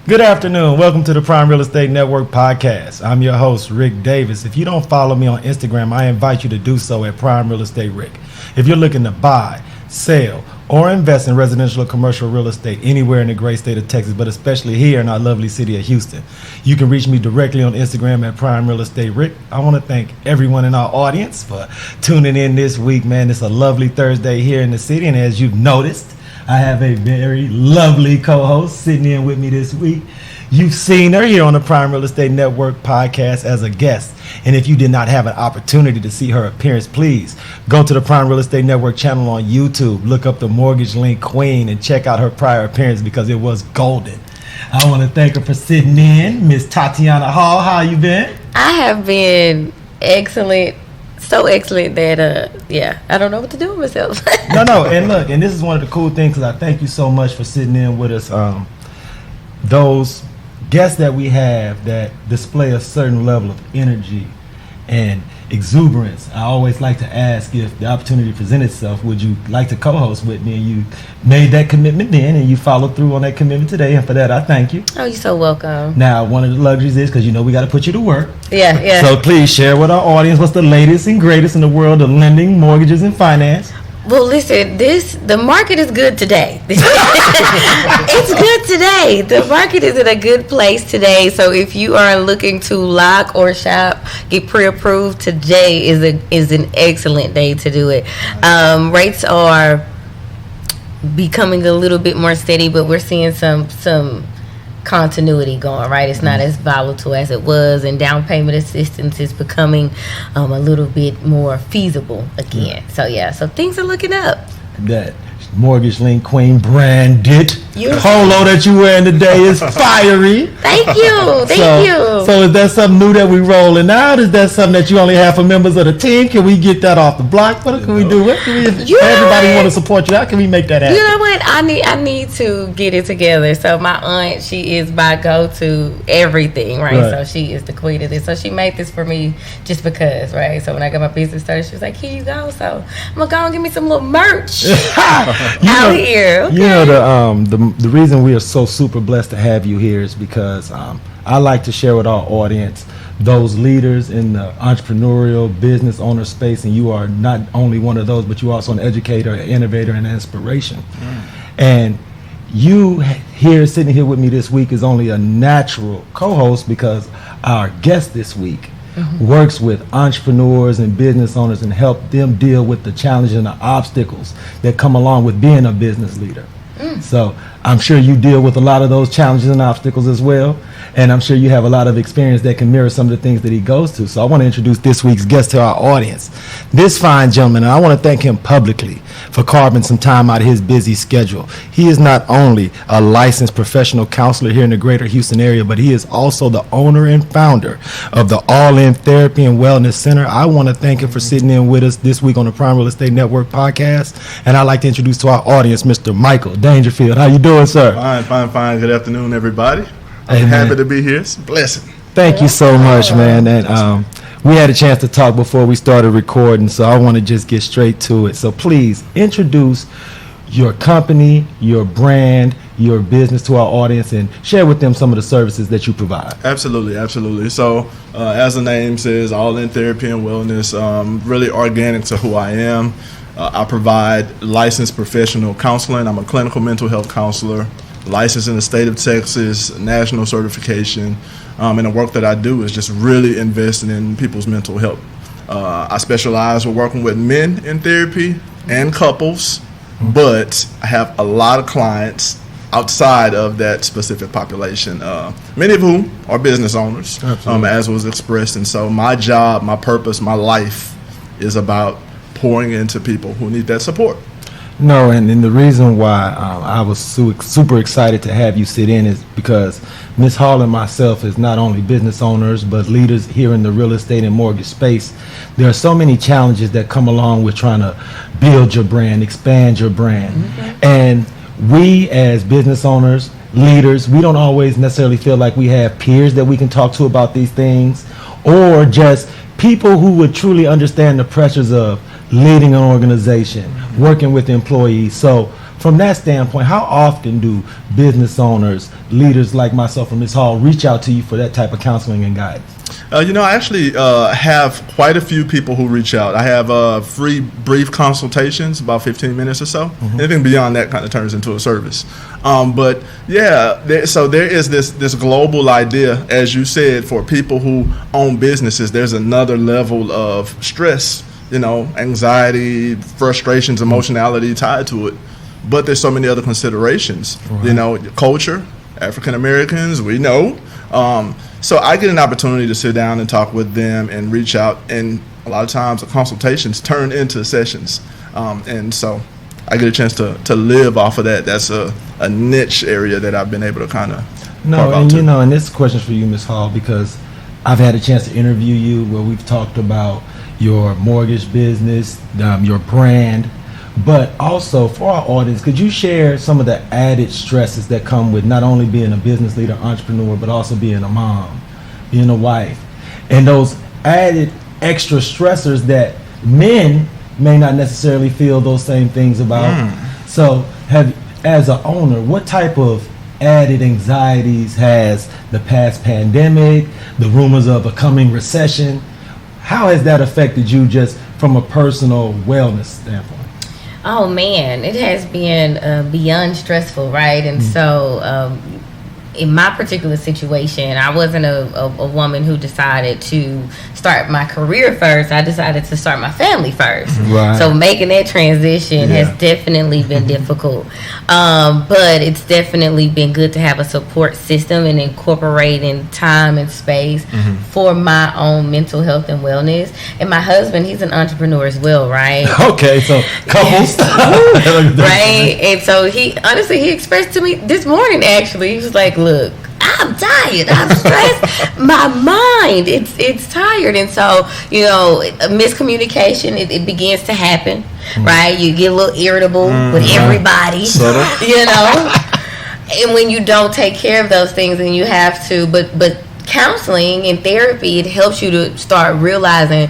Good afternoon. Welcome to the Prime Real Estate Network podcast. I'm your host, Rick Davis. If you don't follow me on Instagram, I invite you to do so at Prime Real Estate Rick. If you're looking to buy, sell, or invest in residential or commercial real estate anywhere in the great state of Texas, but especially here in our lovely city of Houston, you can reach me directly on Instagram at Prime Real Estate Rick. I want to thank everyone in our audience for tuning in this week, man. It's a lovely Thursday here in the city, and as you've noticed, I have a very lovely co-host sitting in with me this week. You've seen her here on the Prime Real Estate Network podcast as a guest. And if you did not have an opportunity to see her appearance, please go to the Prime Real Estate Network channel on YouTube, look up the Mortgage Link Queen, and check out her prior appearance because it was golden. I want to thank her for sitting in. Miss Tatiana Hall, how you been? I have been excellent. So excellent that, I don't know what to do with myself. No, and look, and this is one of the cool things, because I thank you so much for sitting in with us. Those guests that we have that display a certain level of energy and exuberance, I always like to ask if the opportunity presented itself, would you like to co-host with me? And you made that commitment then, and you followed through on that commitment today, and for that, I thank you. Oh, you're so welcome. Now, one of the luxuries is, because you know we got to put you to work. Yeah. So please share with our audience what's the latest and greatest in the world of lending, mortgages, and finance. Well, listen, the market is good today. It's good today. The market is in a good place today. So if you are looking to lock or shop, get pre-approved, today is an excellent day to do it. Rates are becoming a little bit more steady, but we're seeing some continuity going, right? It's not as volatile as it was, and down payment assistance is becoming a little bit more feasible again. So things are looking up. That Mortgage Link Queen branded polo that you wearing today is fiery. Thank you. So is that something new that we rolling out? Is that something that you only have for members of the team? Can we get that off the block? What can we do? What can we, everybody want to support you. How can we make that happen? You know what? I need to get it together. So my aunt, she is my go-to everything, right? So she is the queen of this. So she made this for me just because, right? So when I got my business started, she was like, here you go. So I'm going to go and give me some little merch out here. Okay. You know, the reason we are so super blessed to have you here is because I like to share with our audience those leaders in the entrepreneurial business owner space, and you are not only one of those, but you're also an educator, an innovator, and an inspiration. And you here sitting here with me this week is only a natural co-host because our guest this week works with entrepreneurs and business owners and help them deal with the challenges and the obstacles that come along with being a business leader. So I'm sure you deal with a lot of those challenges and obstacles as well. And I'm sure you have a lot of experience that can mirror some of the things that he goes to. So I want to introduce this week's guest to our audience. This fine gentleman, and I want to thank him publicly for carving some time out of his busy schedule. He is not only a licensed professional counselor here in the greater Houston area, but he is also the owner and founder of the All-In Therapy and Wellness Center. I want to thank him for sitting in with us this week on the Prime Real Estate Network podcast. And I'd like to introduce to our audience Mr. Michael Dangerfield. How you doing, sir? Fine. Good afternoon, everybody. I'm happy to be here. It's a blessing. Thank you so much, man. And we had a chance to talk before we started recording, so I want to just get straight to it. So please introduce your company, your brand, your business to our audience, and share with them some of the services that you provide. Absolutely. So as the name says, All-In Therapy and Wellness, really organic to who I am. I provide licensed professional counseling. I'm a clinical mental health counselor, licensed in the state of Texas, national certification, and the work that I do is just really investing in people's mental health. I specialize with working with men in therapy and couples, but I have a lot of clients outside of that specific population, many of whom are business owners, as was expressed. And so my job, my purpose, my life is about pouring into people who need that support. No, and the reason why I was super excited to have you sit in is because Ms. Hall and myself is not only business owners, but leaders here in the real estate and mortgage space. There are so many challenges that come along with trying to build your brand, expand your brand. And we as business owners, leaders, we don't always necessarily feel like we have peers that we can talk to about these things, or just people who would truly understand the pressures of leading an organization, working with employees. So from that standpoint, how often do business owners, leaders like myself and Ms. Hall reach out to you for that type of counseling and guidance? I actually have quite a few people who reach out. I have free brief consultations, about 15 minutes or so. Anything beyond that kind of turns into a service. But yeah, so there is this global idea, as you said, for people who own businesses. There's another level of stress, anxiety, frustrations, emotionality tied to it. But there's so many other considerations. Right. Culture, African Americans, we know. So I get an opportunity to sit down and talk with them and reach out, and a lot of times the consultations turn into sessions, and so I get a chance to live off of that. That's a niche area that I've been able to kind of and this question's for you, Ms. Hall, because I've had a chance to interview you where we've talked about your mortgage business, your brand, but also for our audience, could you share some of the added stresses that come with not only being a business leader, entrepreneur, but also being a mom, being a wife, and those added extra stressors that men may not necessarily feel those same things about? So as an owner, what type of added anxieties has the past pandemic, the rumors of a coming recession, how has that affected you just from a personal wellness standpoint? Oh man, it has been beyond stressful, right? And so in my particular situation, I wasn't a woman who decided to start my career first. I decided to start my family first. Right. So making that transition has definitely been difficult. But it's definitely been good to have a support system and incorporating time and space for my own mental health and wellness. And my husband, he's an entrepreneur as well, right? Okay, so couples. Right. And so he expressed to me this morning, actually, he was like, look, I'm tired. I'm stressed. My mind, it's tired. And so, miscommunication, it begins to happen, right? You get a little irritable with everybody, and when you don't take care of those things, and you have to, but counseling and therapy, it helps you to start realizing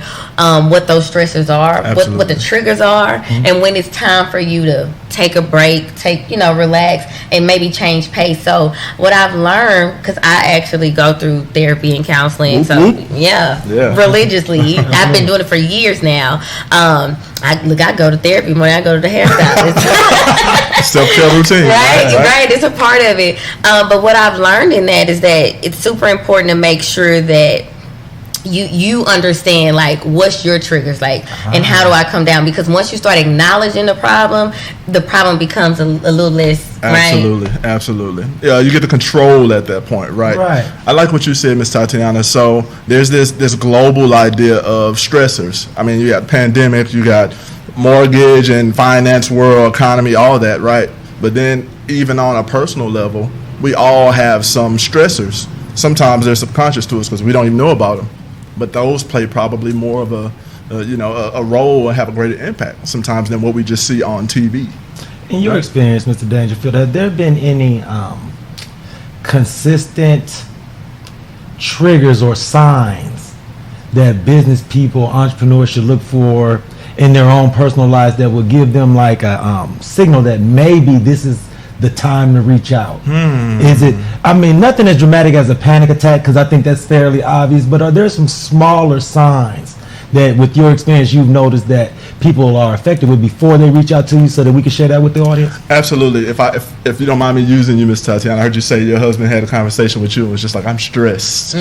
what those stressors are, what the triggers are, and when it's time for you to take a break, relax, and maybe change pace. So what I've learned, because I actually go through therapy and counseling, religiously. I've been doing it for years now. I go to therapy when I go to the hairstylist. Self-care routine. Right. It's a part of it. But what I've learned in that is that it's super important to make sure that you understand, like, what's your triggers, like, and how do I come down? Because once you start acknowledging the problem becomes a little less, Absolutely. Yeah, you get the control at that point, right? I like what you said, Ms. Tatiana. So there's this global idea of stressors. I mean, you got pandemic, you got mortgage and finance world, economy, all that, right? But then even on a personal level, we all have some stressors. Sometimes they're subconscious to us because we don't even know about them. But those play probably more of a role and have a greater impact sometimes than what we just see on TV. In your experience, Mr. Dangerfield, have there been any consistent triggers or signs that business people, entrepreneurs should look for in their own personal lives that will give them like a signal that maybe this is the time to reach out? Is it, nothing as dramatic as a panic attack, because I think that's fairly obvious, but are there some smaller signs that with your experience you've noticed that people are affected with before they reach out to you, so that we can share that with the audience? Absolutely. If you don't mind me using you, Ms. Tatiana, I heard you say your husband had a conversation with you and was just like, I'm stressed.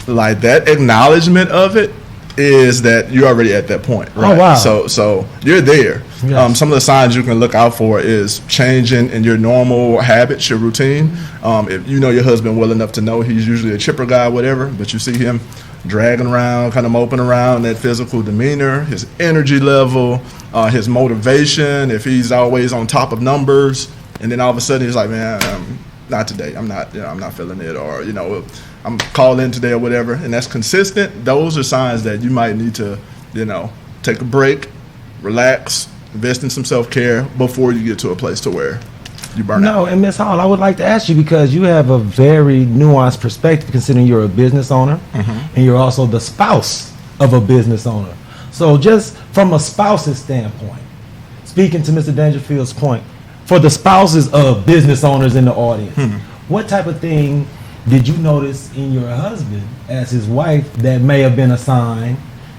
Like, that acknowledgement of it is that you're already at that point, right? Oh, wow. So you're there. Yes. Some of the signs you can look out for is changing in your normal habits, your routine. If you know your husband well enough to know he's usually a chipper guy, whatever, but you see him dragging around, kind of moping around, that physical demeanor, his energy level, his motivation, if he's always on top of numbers, and then all of a sudden he's like, man, not today. I'm not feeling it, or, I'm called in today or whatever, and that's consistent. Those are signs that you might need to, take a break, relax, invest in some self-care before you get to a place to where you burn out. No, and Ms. Hall, I would like to ask you, because you have a very nuanced perspective considering you're a business owner and you're also the spouse of a business owner. So just from a spouse's standpoint, speaking to Mr. Dangerfield's point, for the spouses of business owners in the audience, what type of thing did you notice in your husband as his wife that may have been a sign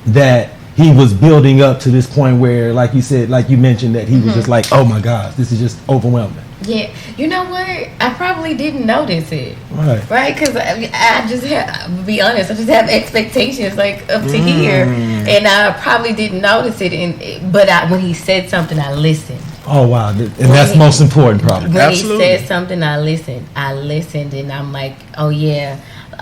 that he was building up to this point where, like you said, like you mentioned, that he was just like, oh my gosh, this is just overwhelming? Yeah, you know what? I probably didn't notice it. Right? Because I just have, to be honest, I just have expectations like up to here, and I probably didn't notice it. But when he said something, I listened. Oh wow, and that's most important, probably. When Absolutely. he said something, I listened. And I'm like, oh yeah,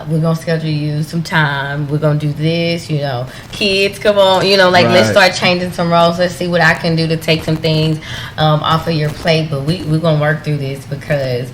we're gonna schedule you some time. We're gonna do this. You know, kids, come on. You know, like let's start changing some roles. Let's see what I can do to take some things off of your plate. But we're gonna work through this, because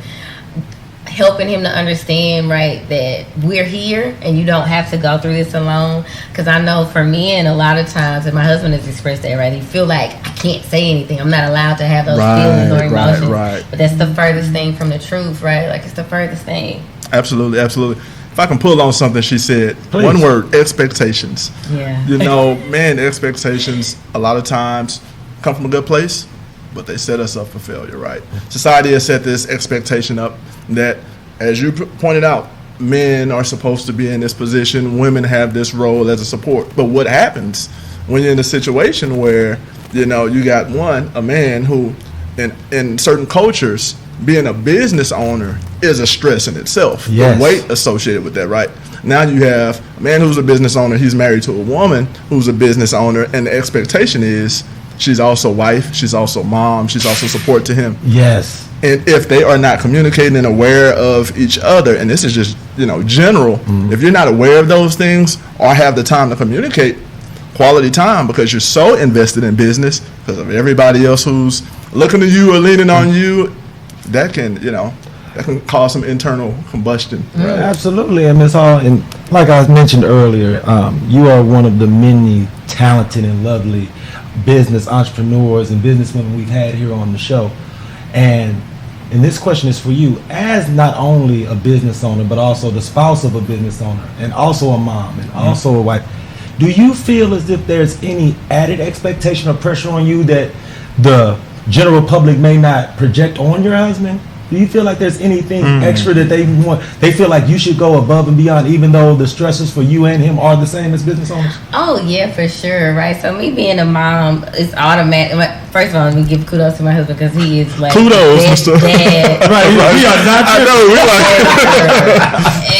helping him to understand, right, that we're here and you don't have to go through this alone. Because I know for men, a lot of times, and my husband has expressed that, right, he feel like I can't say anything. I'm not allowed to have those feelings or emotions. Right. But that's the furthest thing from the truth, right? Like, it's the furthest thing. Absolutely. If I can pull on something she said, Please. one word: expectations. Yeah. You know, man, expectations a lot of times come from a good place, but they set us up for failure, right? Society has set this expectation up that, as you pointed out, men are supposed to be in this position, women have this role as a support. But what happens when you're in a situation where, you know, you got a man who, in certain cultures, being a business owner is a stress in itself. Yes. The weight associated with that, right? Now you have a man who's a business owner, he's married to a woman who's a business owner, and the expectation is she's also wife, she's also mom, she's also support to him. Yes. And if they are not communicating and aware of each other, and this is just, you know, general, if you're not aware of those things or have the time to communicate, quality time, because you're so invested in business because of everybody else who's looking to you or leaning on you, that can cause some internal combustion. Right? Absolutely. And Ms. Hall, and like I mentioned earlier, you are one of the many talented and lovely business entrepreneurs and businesswomen we've had here on the show. And this question is for you, as not only a business owner, but also the spouse of a business owner, and also a mom, and also a wife. Do you feel as if there's any added expectation or pressure on you that the general public may not project on your husband? Do you feel like there's anything extra that they feel like you should go above and beyond, even though the stresses for you and him are the same as business owners? Oh yeah, for sure, right? So me being a mom is automatic. First of all, let me give kudos to my husband, because he is like Kudos, the best Mr. dad Right, we are not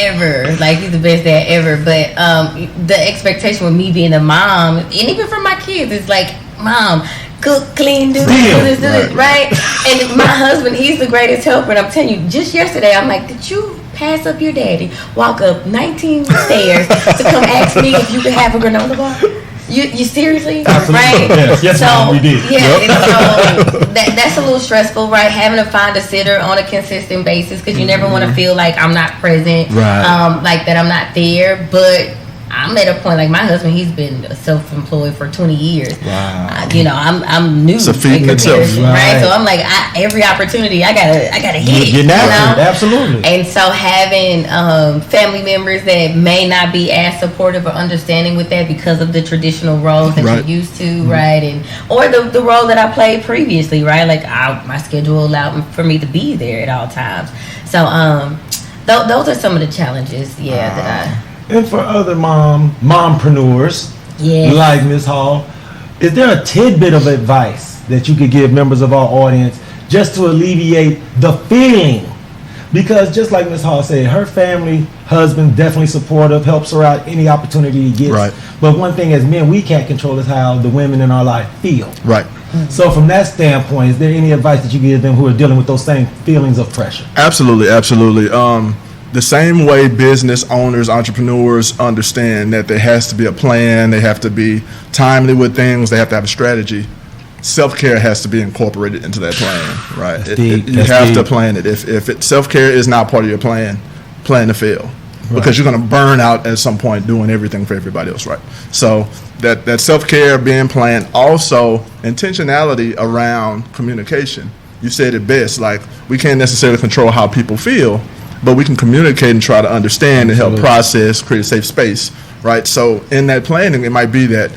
ever. Like, he's the best dad ever. But the expectation with me being a mom, and even for my kids, is like, mom, cook, clean, do this, right? And my husband, he's the greatest helper. And I'm telling you, just yesterday, I'm like, did you pass up your daddy, walk up 19 stairs to come ask me if you could have a granola bar? You seriously? Absolutely. Right? Yes, so, we did. Yeah, and so that's a little stressful, right? Having to find a sitter on a consistent basis, because you never want to feel like I'm not present, like that I'm not there. But I'm at a point, like my husband, he's been self-employed for 20 years. Wow. You know, I'm new. It's a feat in itself. Right? So I'm like, every opportunity, I gotta hit it. You're natural, You know? absolutely. And so having family members that may not be as supportive or understanding with that because of the traditional roles that you're used to, right? And or the role that I played previously, right? Like my schedule allowed for me to be there at all times. So those are some of the challenges, that And for other mompreneurs, like Ms. Hall, is there a tidbit of advice that you could give members of our audience just to alleviate the feeling? Because just like Ms. Hall said, her family, husband, definitely supportive, helps her out any opportunity he gets. Right. But one thing as men we can't control is how the women in our life feel. Right. So from that standpoint, is there any advice that you give them who are dealing with those same feelings of pressure? Absolutely. The same way business owners, entrepreneurs understand that there has to be a plan, they have to be timely with things, they have to have a strategy. Self-care has to be incorporated into that plan, right? You have to plan it. If self-care is not part of your plan to fail, because you're going to burn out at some point doing everything for everybody else, right? So that self-care being planned, also intentionality around communication. You said it best, like we can't necessarily control how people feel, but we can communicate and try to understand and help process, create a safe space, right? So in that planning, it might be that,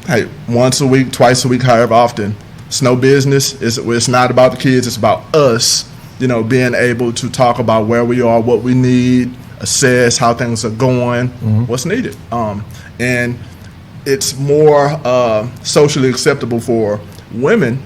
hey, once a week, twice a week, however often, It's no business. It's not about the kids. It's about us, being able to talk about where we are, what we need, assess how things are going, what's needed. And it's more socially acceptable for women,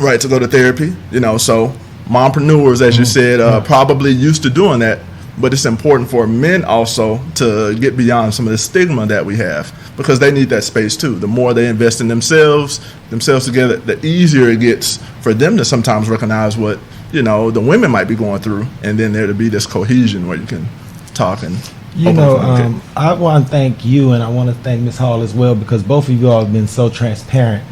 right, to go to therapy. So mompreneurs, as you said, probably used to doing that. But it's important for men also to get beyond some of the stigma that we have, because they need that space too. The more they invest in themselves together, the easier it gets for them to sometimes recognize what, the women might be going through, and then there to be this cohesion where you can talk and I want to thank you, and I want to thank Ms. Hall as well, because both of you all have been so transparent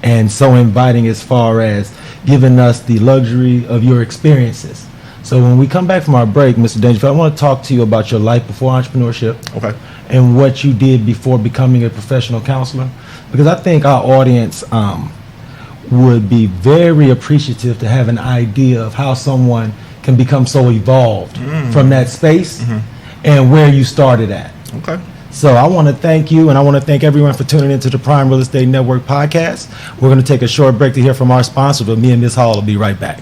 and so inviting as far as giving us the luxury of your experiences. So when we come back from our break, Mr. Dangerfield, I want to talk to you about your life before entrepreneurship, and what you did before becoming a professional counselor, because I think our audience would be very appreciative to have an idea of how someone can become so evolved from that space and where you started at. So I want to thank you, and I want to thank everyone for tuning into the Prime Real Estate Network podcast. We're going to take a short break to hear from our sponsor, but me and Ms. Hall will be right back.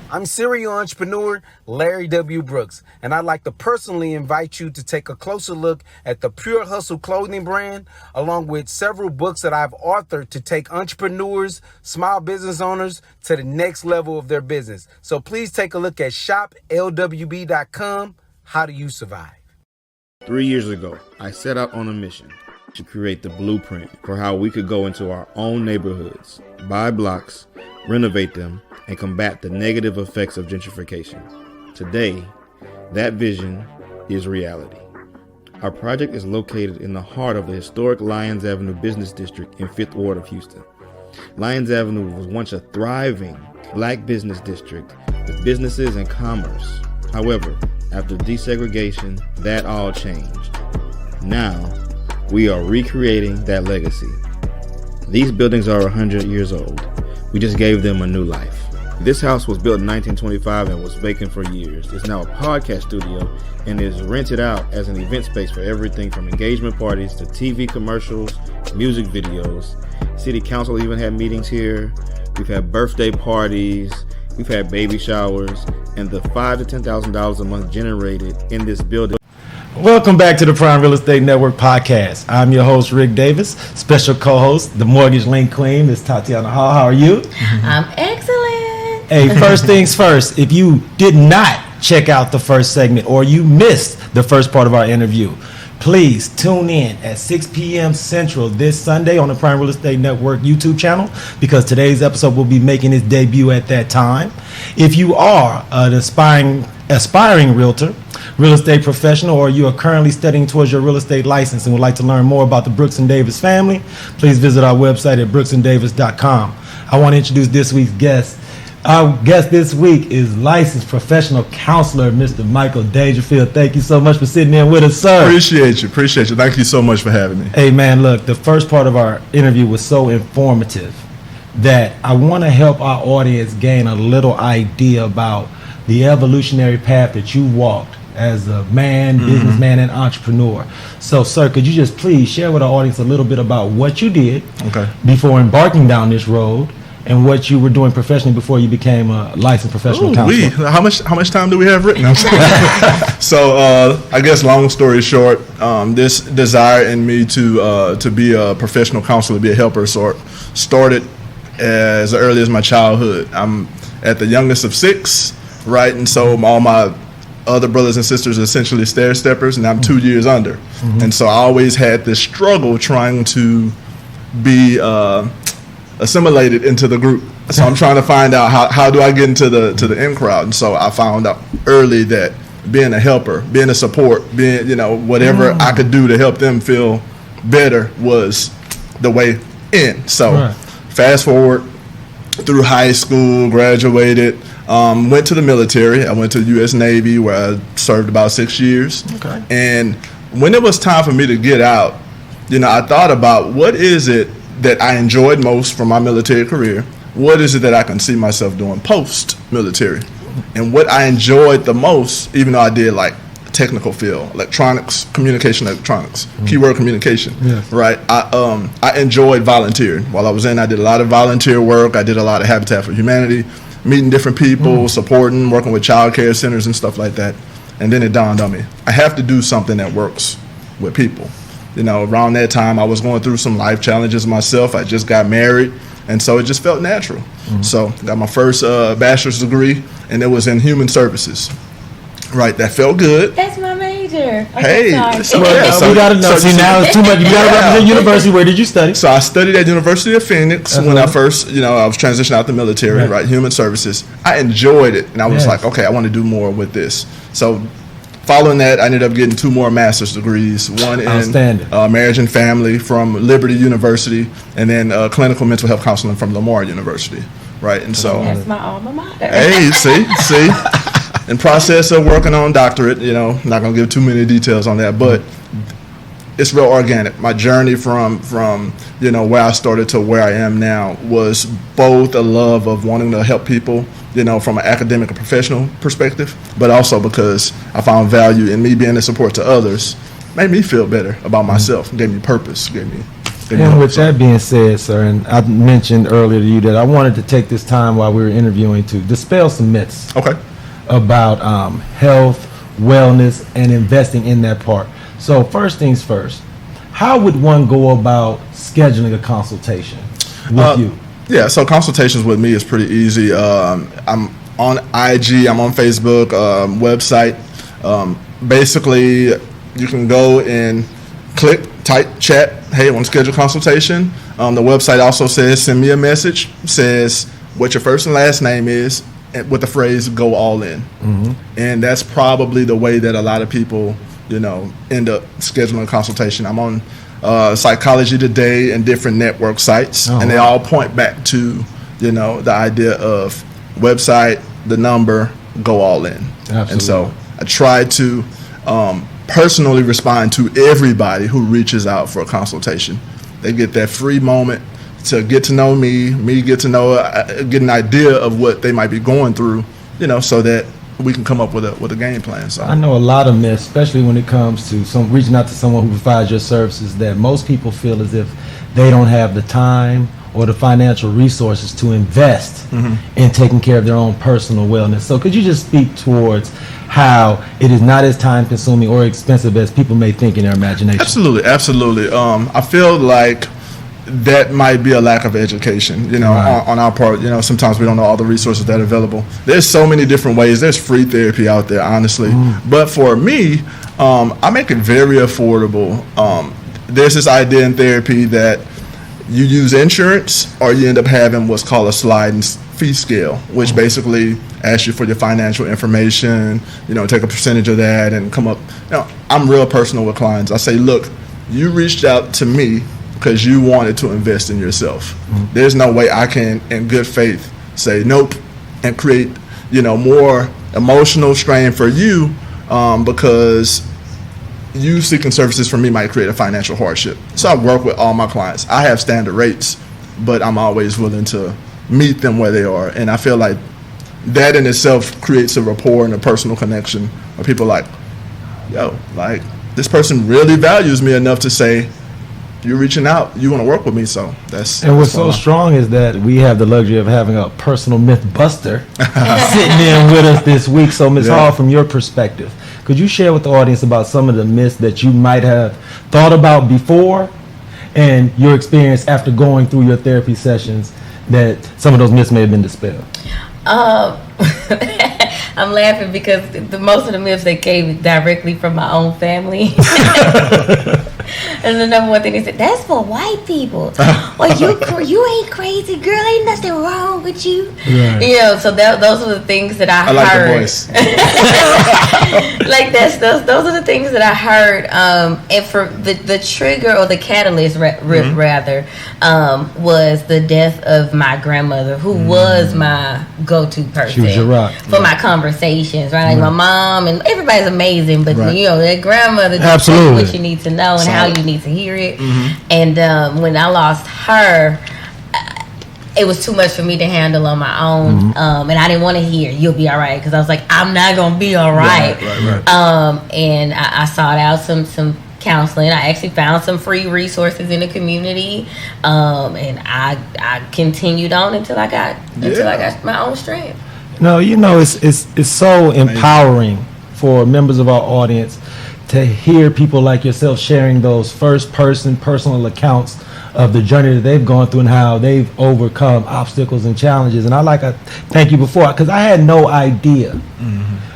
I'm serial entrepreneur Larry W. Brooks, and I'd like to personally invite you to take a closer look at the Pure Hustle clothing brand, along with several books that I've authored to take entrepreneurs, small business owners to the next level of their business. So please take a look at shoplwb.com. How do you survive? 3 years ago, I set out on a mission to create the blueprint for how we could go into our own neighborhoods, buy blocks, renovate them, and combat the negative effects of gentrification. Today, that vision is reality. Our project is located in the heart of the historic Lyons Avenue Business District in 5th Ward of Houston. Lyons Avenue was once a thriving black business district with businesses and commerce. However, after desegregation, that all changed. Now, we are recreating that legacy. These buildings are 100 years old. We just gave them a new life. This house was built in 1925 and was vacant for years. It's now a podcast studio and is rented out as an event space for everything from engagement parties to TV commercials, music videos. City Council even had meetings here. We've had birthday parties. We've had baby showers. And the $5,000 to $10,000 a month generated in this building. Welcome back to the Prime Real Estate Network podcast. I'm your host, Rick Davis. Special co-host, the Mortgage Link Queen, Ms. Tatiana Hall. How are you? I'm excellent. Hey, first things first, if you did not check out the first segment or you missed the first part of our interview, please tune in at 6 p.m. Central this Sunday on the Prime Real Estate Network YouTube channel, because today's episode will be making its debut at that time. If you are an aspiring realtor, real estate professional, or you are currently studying towards your real estate license and would like to learn more about the Brooks and Davis family, please visit our website at brooksanddavis.com. I want to introduce this week's guest. Our guest this week is licensed professional counselor, Mr. Michael Dangerfield. Thank you so much for sitting in with us, sir. Appreciate you. Thank you so much for having me. Hey, man, look, the first part of our interview was so informative that I want to help our audience gain a little idea about the evolutionary path that you walked as a man, businessman, and entrepreneur. So, sir, could you just please share with our audience a little bit about what you did before embarking down this road, and what you were doing professionally before you became a licensed professional counselor? How much time do we have written? So I guess long story short, this desire in me to be a professional counselor, be a helper, started as early as my childhood. I'm at the youngest of 6, right? And so all my other brothers and sisters are essentially stair steppers, and I'm 2 years under. And so I always had this struggle trying to be assimilated into the group. So I'm trying to find out how do I get into the in crowd. And so I found out early that being a helper, being a support, being whatever I could do to help them feel better was the way in. So fast forward through high school, graduated, went to the military. I went to the U.S. Navy, where I served about 6 years. And when it was time for me to get out, I thought about what is it that I enjoyed most from my military career. What is it that I can see myself doing post-military? And what I enjoyed the most, even though I did like technical field, electronics, communication, electronics, keyword communication. Yes. Right. I enjoyed volunteering. While I was in, I did a lot of volunteer work. I did a lot of Habitat for Humanity, meeting different people, supporting, working with child care centers and stuff like that. And then it dawned on me, I have to do something that works with people. You know, around that time, I was going through some life challenges myself. I just got married, and so it just felt natural. So got my first bachelor's degree, and it was in human services. Right, that felt good. That's my major. Hey, sorry. so, Well, we got to know. so- See, now it's too much. You got to represent university. Where did you study? So I studied at University of Phoenix when I first, I was transitioning out the military, right, human services. I enjoyed it, and I was like, okay, I want to do more with this. So following that, I ended up getting 2 more master's degrees, one in marriage and family from Liberty University, and then clinical mental health counseling from Lamar University, right? And so, That's my alma mater. hey, see. In process of working on doctorate, not gonna give too many details on that, but it's real organic. My journey from where I started to where I am now was both a love of wanting to help people, from an academic and professional perspective, but also because I found value in me being a support to others, made me feel better about myself, gave me purpose, gave me And hope. with that being said, sir, and I mentioned earlier to you that I wanted to take this time while we were interviewing to dispel some myths. Okay. About health, wellness, and investing in that part. So first things first, how would one go about scheduling a consultation with you? Yeah, so consultations with me is pretty easy. I'm on IG, I'm on Facebook, website. Basically, you can go and type chat, hey, I want to schedule a consultation. The website also says, send me a message, says what your first and last name is, with the phrase "go all in," and that's probably the way that a lot of people, end up scheduling a consultation. I'm on Psychology Today and different network sites, and they all point back to, the idea of website, the number, go all in. Absolutely. And so I try to personally respond to everybody who reaches out for a consultation. They get that free moment to get to know me get to know, get an idea of what they might be going through, so that we can come up with a game plan. So I know a lot of myths, especially when it comes to reaching out to someone who provides your services, that most people feel as if they don't have the time or the financial resources to invest in taking care of their own personal wellness. So could you just speak towards how it is not as time consuming or expensive as people may think in their imagination? Absolutely. I feel like that might be a lack of education, on our part. Sometimes we don't know all the resources that are available. There's so many different ways. There's free therapy out there, honestly. But for me, I make it very affordable. There's this idea in therapy that you use insurance or you end up having what's called a sliding fee scale, which basically asks you for your financial information, take a percentage of that and come up. I'm real personal with clients. I say, look, you reached out to me because you wanted to invest in yourself. There's no way I can, in good faith, say nope and create, more emotional strain for you because you seeking services from me might create a financial hardship. So I work with all my clients. I have standard rates, but I'm always willing to meet them where they are. And I feel like that in itself creates a rapport and a personal connection where people are like, yo, like this person really values me enough to say, you're reaching out, you want to work with me, so that's. And what's so strong is that we have the luxury of having a personal myth buster sitting in with us this week. So Ms. Hall, from your perspective, could you share with the audience about some of the myths that you might have thought about before and your experience after going through your therapy sessions, that some of those myths may have been dispelled? I'm laughing because most of the myths that came directly from my own family. And the number one thing they said, that's for white people. Well, you ain't crazy, girl. Ain't nothing wrong with you. Right. So those are the things that I like heard. the voice. Like those are the things that I heard. And for the trigger or the catalyst, rather, was the death of my grandmother, who was my go-to person. She was your rock. For my conversations, right? Like my mom and everybody's amazing, but that grandmother just tells you what you need to know and how you need to hear it. And when I lost her, it was too much for me to handle on my own, and I didn't want to hear "you'll be all right" because I was like, I'm not gonna be all right. And I sought out some counseling. I actually found some free resources in the community, and I continued on until I got my own strength. No, it's so empowering for members of our audience to hear people like yourself sharing those first-person personal accounts of the journey that they've gone through and how they've overcome obstacles and challenges. And I thank you before, because I had no idea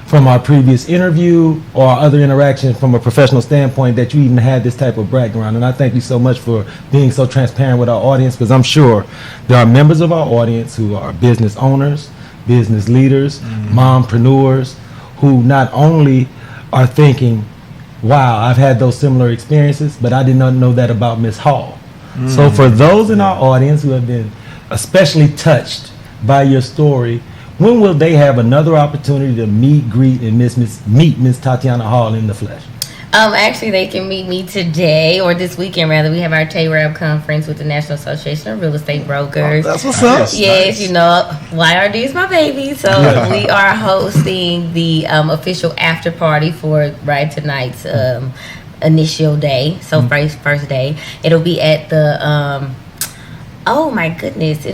from our previous interview or our other interaction from a professional standpoint that you even had this type of background. And I thank you so much for being so transparent with our audience, because I'm sure there are members of our audience who are business owners, business leaders, mompreneurs, who not only are thinking, wow, I've had those similar experiences, but I did not know that about Miss Hall. So for those in our audience who have been especially touched by your story, when will they have another opportunity to meet, greet, and meet Miss Tatiana Hall in the flesh? Actually, they can meet me today or this weekend, rather. We have our TARAB conference with the National Association of Real Estate Brokers. That's what's up. Yes, YRD is my baby. So we are hosting the official after party for tonight's initial day. So first day. It'll be at the, oh my goodness,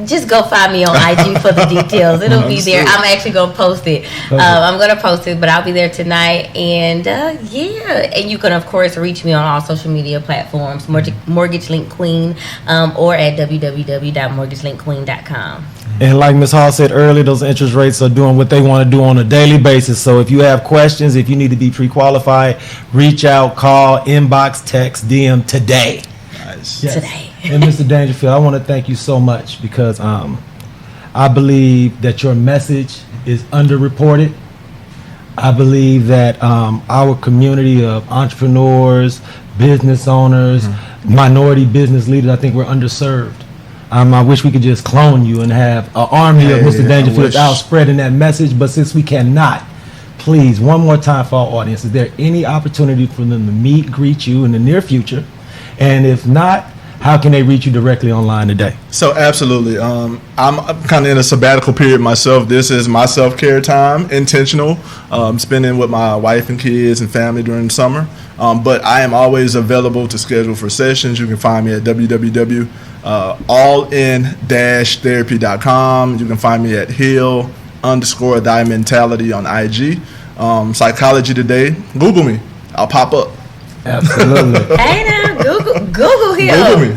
just go find me on IG for the details. It'll be there. I'm actually going to post it. I'm going to post it, but I'll be there tonight. And and you can, of course, reach me on all social media platforms, Mortgage Link Queen, or at www.mortgagelinkqueen.com. And like Ms. Hall said earlier, those interest rates are doing what they want to do on a daily basis. So if you have questions, if you need to be pre-qualified, reach out, call, inbox, text, DM today. Nice. Yes. Today. And Mr. Dangerfield, I want to thank you so much, because I believe that your message is underreported. I believe that our community of entrepreneurs, business owners, minority business leaders, I think we're underserved. I wish we could just clone you and have an army of Mr. Dangerfield out spreading that message, but since we cannot, please, one more time for our audience, is there any opportunity for them to meet, greet you in the near future? And if not, how can they reach you directly online today? So absolutely. I'm kind of in a sabbatical period myself. This is my self-care time, intentional, spending with my wife and kids and family during the summer. But I am always available to schedule for sessions. You can find me at www.allin-therapy.com. You can find me at heal_thy-mentality on IG. Psychology Today. Google me. I'll pop up. Absolutely. Hey now, Google him. Google me.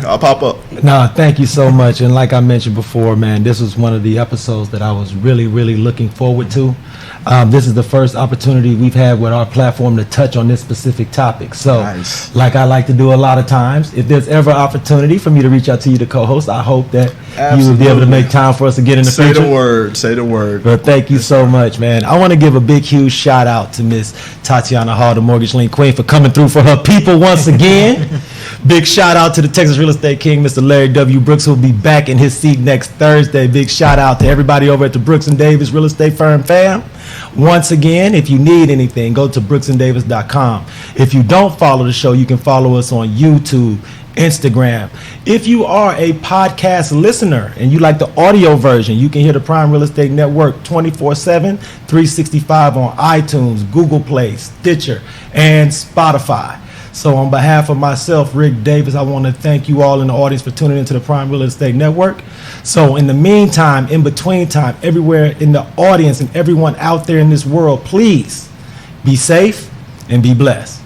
I'll pop up. No, thank you so much. And like I mentioned before, man, this was one of the episodes that I was really, really looking forward to. This is the first opportunity we've had with our platform to touch on this specific topic. So, like I like to do a lot of times, if there's ever opportunity for me to reach out to you to co-host, I hope that you would be able to make time for us to get in the future. Say the word. But thank you so much, man. I want to give a big, huge shout out to Miss Tatiana Hall, the Mortgage Link Queen, for coming through for her people once again. Big shout out to the Texas Real Estate King, Mr. Larry W. Brooks, who will be back in his seat next Thursday. Big shout out to everybody over at the Brooks and Davis Real Estate Firm fam. Once again, if you need anything, go to brooksanddavis.com. If you don't follow the show, you can follow us on YouTube, Instagram. If you are a podcast listener and you like the audio version, you can hear the Prime Real Estate Network 24/7, 365 on iTunes, Google Play, Stitcher, and Spotify. So on behalf of myself, Rick Davis, I want to thank you all in the audience for tuning into the Prime Real Estate Network. So in the meantime, in between time, everywhere in the audience and everyone out there in this world, please be safe and be blessed.